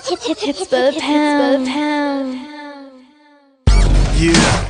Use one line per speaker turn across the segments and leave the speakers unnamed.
Hits per pound.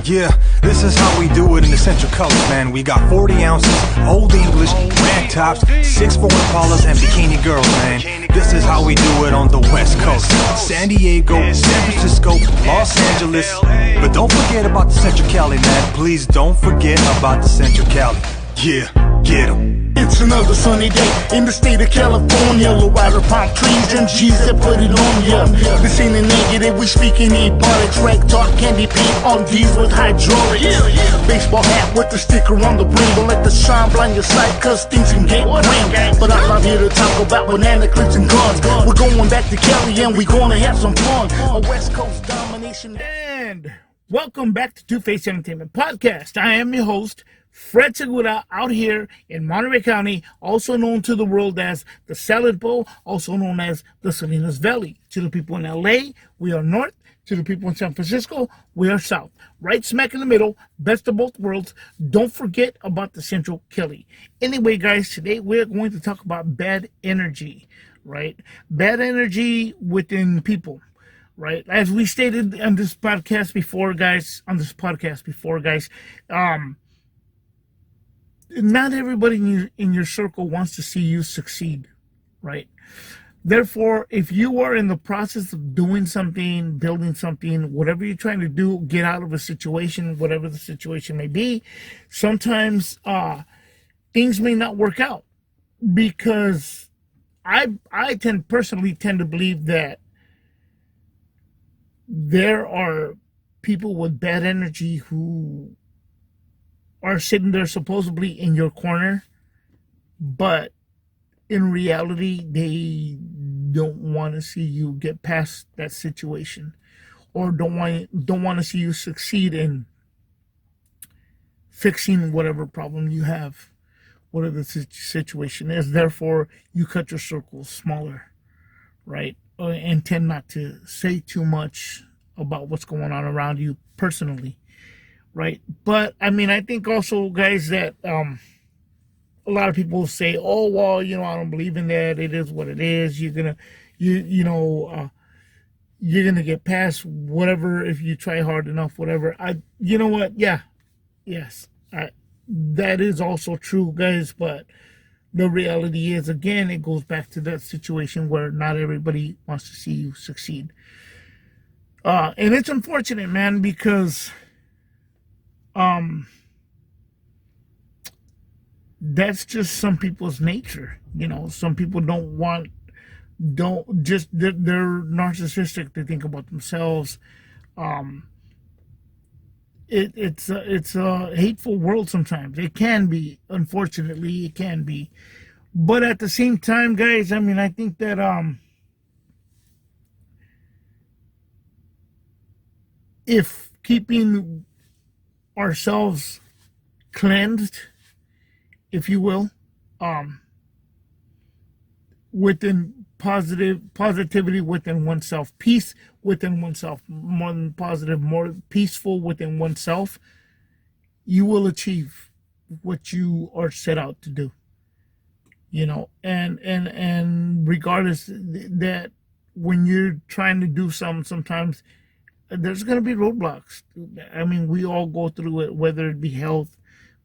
Yeah, this is how we do it in the Central Coast, man. We got 40 ounces, Old English, rag tops, 6'4" Impalas, and bikini girls, man. This is how we do it on the West Coast. San Diego, San Francisco, Los Angeles. But don't forget about the Central Cali, man. Please don't forget about the Central Cali. Yeah, get 'em.
It's another sunny day in the state of California. Low rider palm trees and G's that put it on ya. This ain't a negative, we speaking ebonics. Rank talk, candy paint on D's with hydraulics. Baseball hat with the sticker on the brim. Don't let the sun blind your sight, cause things can get grim. But I'm not here to talk about banana clips and guns. We're going back to Cali and we're gonna have some fun. A West Coast domination.
And welcome back to Two-Face Entertainment Podcast. I am your host, Fred Segura, out here in Monterey County, also known to the world as the Salad Bowl, also known as the Salinas Valley. To the people in LA, we are north. To the people in San Francisco, we are south. Right smack in the middle, best of both worlds. Don't forget about the Central Cali. Anyway, guys, today we're going to talk about bad energy, right? Bad energy within people. Right, as we stated on this podcast before, guys. Not everybody in your circle wants to see you succeed, right? Therefore, if you are in the process of doing something, building something, whatever you're trying to do, get out of a situation, whatever the situation may be, sometimes things may not work out, because I personally tend to believe that there are people with bad energy who are sitting there supposedly in your corner, but in reality, they don't want to see you get past that situation, or don't want to see you succeed in fixing whatever problem you have, whatever the situation is. Therefore, you cut your circles smaller, right? And tend not to say too much about what's going on around you personally, right? But I mean, I think also, guys, that a lot of people say, "Oh, well, I don't believe in that. It is what it is. You're gonna get past whatever if you try hard enough, whatever." You know what? Yeah, yes, that is also true, guys. But the reality is, again, it goes back to that situation where not everybody wants to see you succeed. And it's unfortunate, man, because that's just some people's nature. Some people they're narcissistic. They think about themselves. It's a hateful world sometimes. It can be, unfortunately, it can be. But at the same time, guys, I mean, I think that if keeping ourselves cleansed, if you will, within positivity within oneself, peace within oneself, more than positive, more peaceful within oneself, you will achieve what you are set out to do. And regardless, that when you're trying to do something, sometimes there's going to be roadblocks. I mean, we all go through it, whether it be health,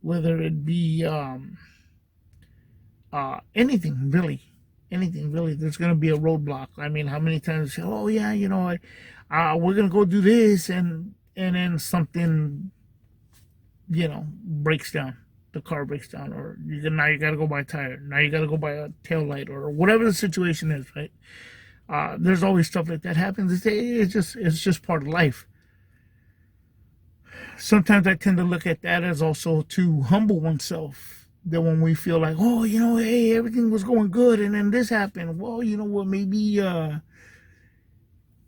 whether it be anything really. There's going to be a roadblock. I mean, how many times you say, "Oh yeah, we're going to go do this," and then something breaks down. The car breaks down, or now you got to go buy a tire. Now you got to go buy a tail light, or whatever the situation is, right? There's always stuff like that happens. It's just part of life. Sometimes I tend to look at that as also to humble oneself. That when we feel like, "Oh, hey, everything was going good, and then this happened." Well, you know what? Maybe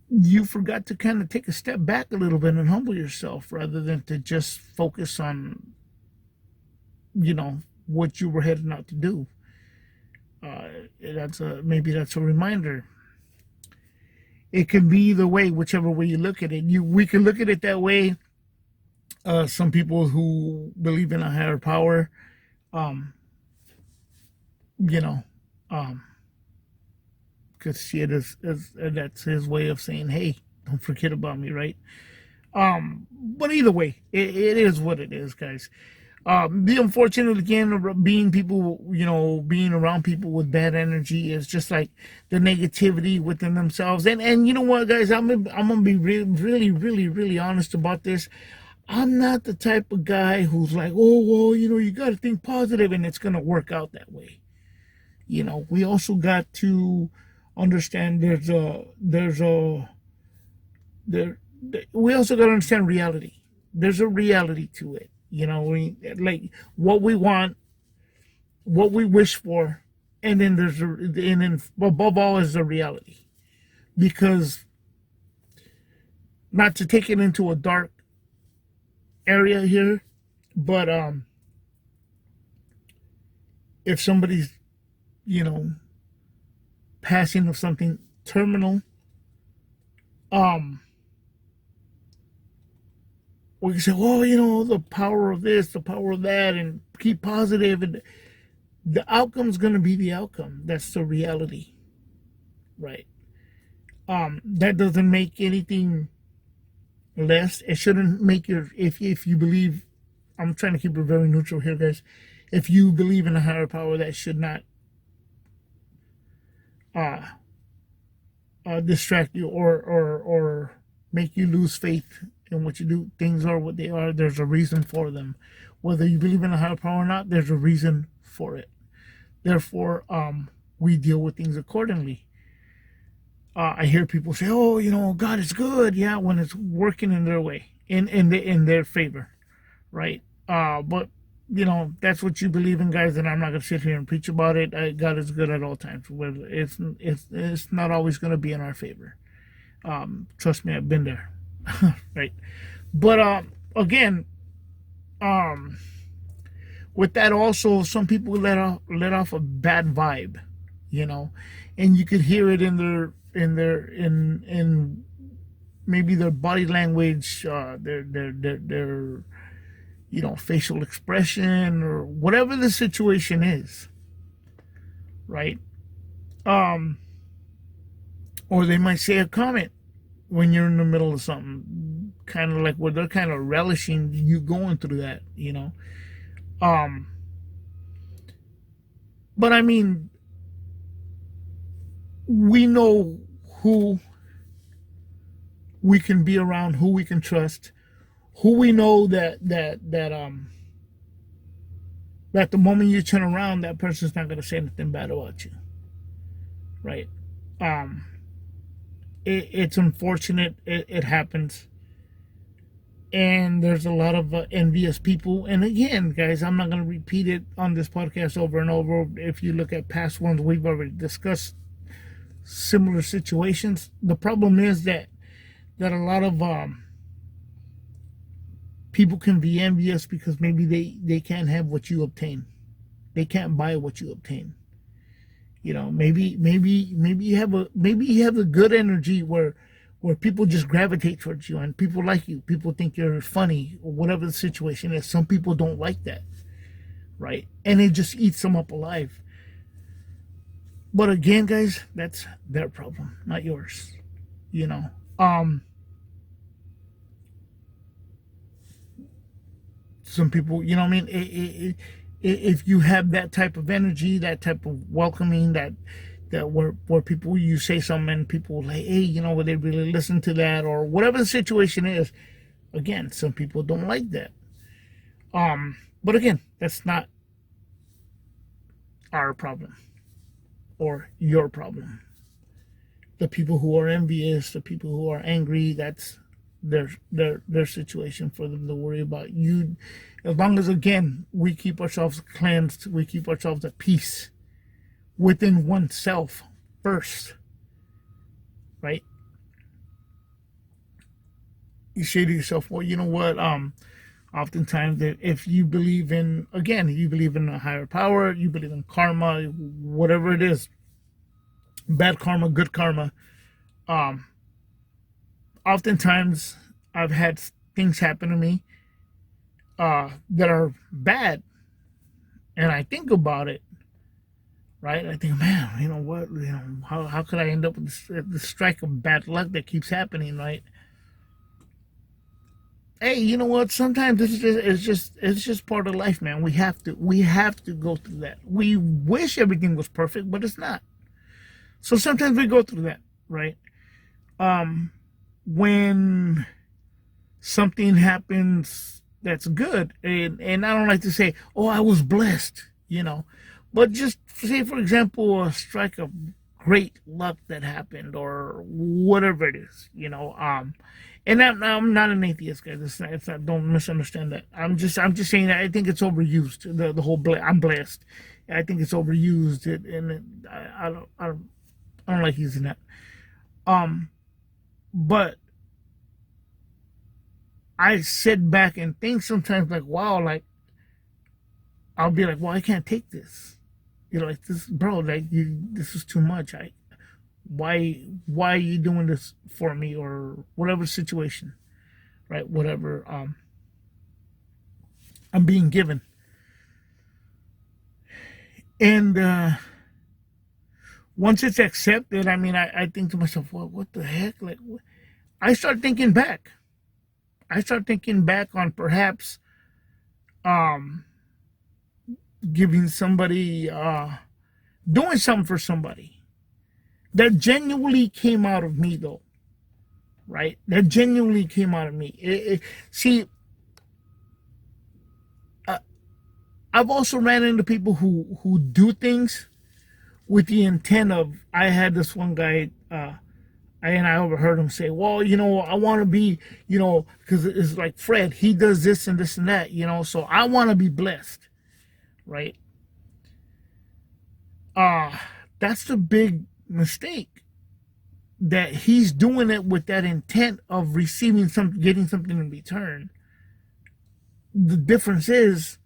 you forgot to kind of take a step back a little bit and humble yourself, rather than to just focus on, what you were heading out to do. Maybe that's a reminder. It can be either way, whichever way you look at it. We can look at it that way. Some people who believe in a higher power, because shit is that's his way of saying, hey, don't forget about me, right? But either way, it is what it is, guys. The unfortunate again of being people, being around people with bad energy is just like the negativity within themselves. And you know what, guys, I'm gonna be really, really, really honest about this. I'm not the type of guy who's like, oh well, you got to think positive and it's gonna work out that way. We also got to understand we also got to understand reality. There's a reality to it. Like what we want, what we wish for, and then above all is the reality. Because not to take it into a dark area here, but if somebody's passing of something terminal, we can say, well, the power of this, the power of that, and keep positive, and the outcome's going to be the outcome. That's the reality, right? That doesn't make anything less. It shouldn't make if you believe, I'm trying to keep it very neutral here, guys. If you believe in a higher power, that should not distract you or make you lose faith in what you do. Things are what they are. There's a reason for them. Whether you believe in a higher power or not, there's a reason for it. Therefore, we deal with things accordingly. I hear people say, "Oh, God is good." Yeah, when it's working in their way, in their favor, right? But that's what you believe in, guys, and I'm not gonna sit here and preach about it. God is good at all times. Whether it's not always gonna be in our favor. Trust me, I've been there, right? But again, with that also, some people let off a bad vibe, and you could hear it in maybe their body language, their facial expression, or whatever the situation is, right? Or they might say a comment when you're in the middle of something, kind of like where they're kind of relishing you going through that, But I mean, we know who we can be around, who we can trust, who we know that the moment you turn around, that person's not going to say anything bad about you, right? It's unfortunate. It happens. And there's a lot of envious people. And again, guys, I'm not going to repeat it on this podcast over and over. If you look at past ones, we've already discussed similar situations. The problem is that a lot of people can be envious because maybe they can't have what you obtain. They can't buy what you obtain. Maybe you have a good energy where people just gravitate towards you and people like you. People think you're funny or whatever the situation is. Some people don't like that, right? And it just eats them up alive. But again, guys, that's their problem, not yours. Some people, if you have that type of energy, that type of welcoming, that where people, you say something and people like, hey, would they really listen to that, or whatever the situation is. Again, some people don't like that. But again, that's not our problem or your problem. The people who are envious, the people who are angry, that's their situation for them to worry about. You, as long as, again, we keep ourselves cleansed, we keep ourselves at peace within oneself first, right? You say to yourself, well, you know what, oftentimes that if you believe in, again, you believe in a higher power, you believe in karma, whatever it is, bad karma, good karma, oftentimes I've had things happen to me that are bad, and I think about it, right? I think, man, you know what, how could I end up with this strike of bad luck that keeps happening, right? Hey, you know what? Sometimes it's just part of life, man. We have to go through that. We wish everything was perfect, but it's not. So sometimes we go through that, right? When something happens that's good, and I don't like to say, oh, I was blessed, but just say, for example, a strike of great luck that happened or whatever it is, and I'm not an atheist, guys. It's not, don't misunderstand that. I'm just saying that I think it's overused. The whole I'm blessed. I think it's overused, and I don't like using that. But I sit back and think sometimes, like, wow, like I'll be like, well, I can't take this. Like this, bro. Like this is too much. Why are you doing this for me, or whatever situation, right? Whatever I'm being given. And once it's accepted, I mean, I think to myself, what the heck? Like, I start thinking back. On perhaps giving somebody, doing something for somebody that genuinely came out of me, though, right? That genuinely came out of me. See, I've also ran into people who do things with the intent of, I had this one guy, and I overheard him say, well, I want to be, because it's like Fred, he does this and this and that, so I want to be blessed, right? That's the big mistake, that he's doing it with that intent of receiving something, getting something in return. The difference is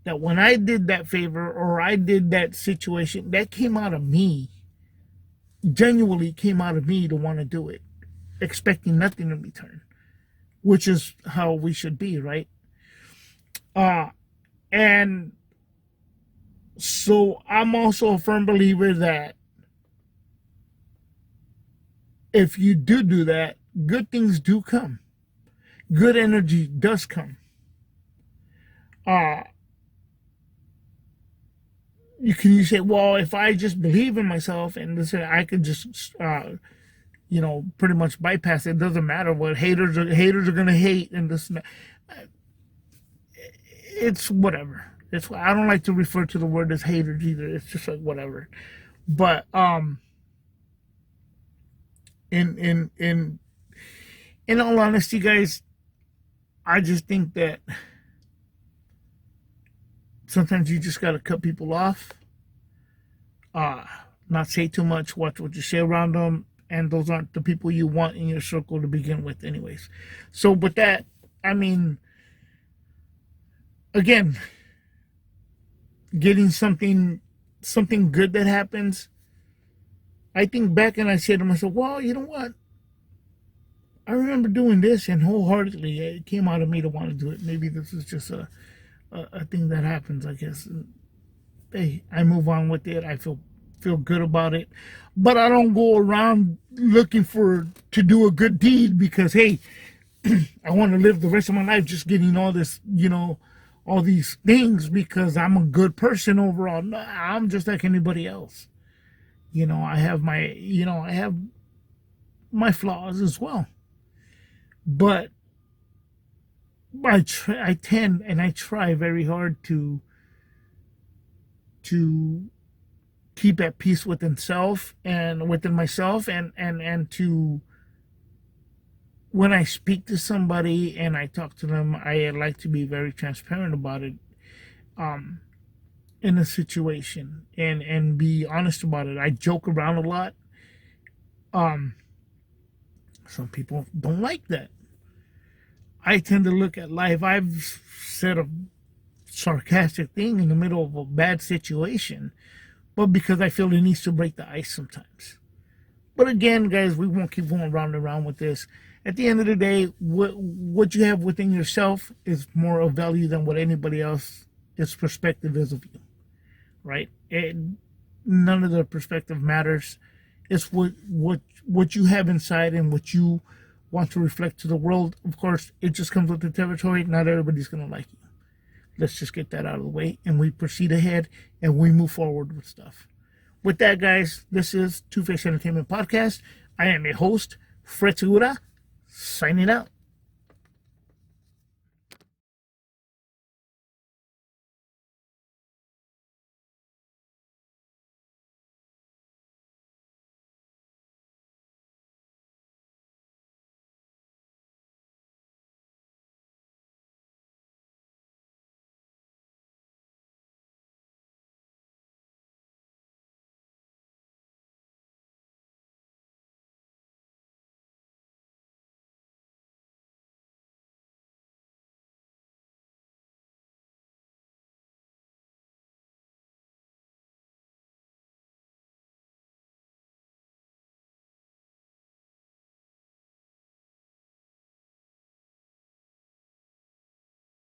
that when I did that favor, or I did that situation, that came out of me, genuinely came out of me to want to do it, expecting nothing in return, which is how we should be, right? And so I'm also a firm believer that if you do that, good things do come. Good energy does come. You say, well, if I just believe in myself and listen, I could just pretty much bypass it. It doesn't matter what haters are gonna hate, and this and that. It's whatever. I don't like to refer to the word as haters either. It's just like whatever. But in all honesty, guys, I just think that sometimes you just gotta cut people off, not say too much, watch what you say around them, and those aren't the people you want in your circle to begin with anyways. So with that, I mean, again, getting something good that happens, I think back and I say to myself, well, you know what? I remember doing this, and wholeheartedly it came out of me to want to do it. Maybe this is just a thing that happens, I guess. Hey, I move on with it. I feel good about it, but I don't go around looking to do a good deed because, hey, I want to live the rest of my life just getting all this, all these things because I'm a good person overall. No, I'm just like anybody else. I have my flaws as well, but I try very hard to keep at peace within myself and to, when I speak to somebody and I talk to them, I like to be very transparent about it, in a situation, and be honest about it. I joke around a lot. Some people don't like that. I tend to look at life. I've said a sarcastic thing in the middle of a bad situation, but because I feel it needs to break the ice sometimes. But again, guys, we won't keep going round and round with this. At the end of the day, what you have within yourself is more of value than what anybody else's perspective is of you, right? And none of the perspective matters. It's what you have inside and what you want to reflect to the world. Of course, it just comes with the territory. Not everybody's going to like you. Let's just get that out of the way, and we proceed ahead, and we move forward with stuff. With that, guys, this is Two Face Entertainment Podcast. I am your host, Fred Segura, signing out.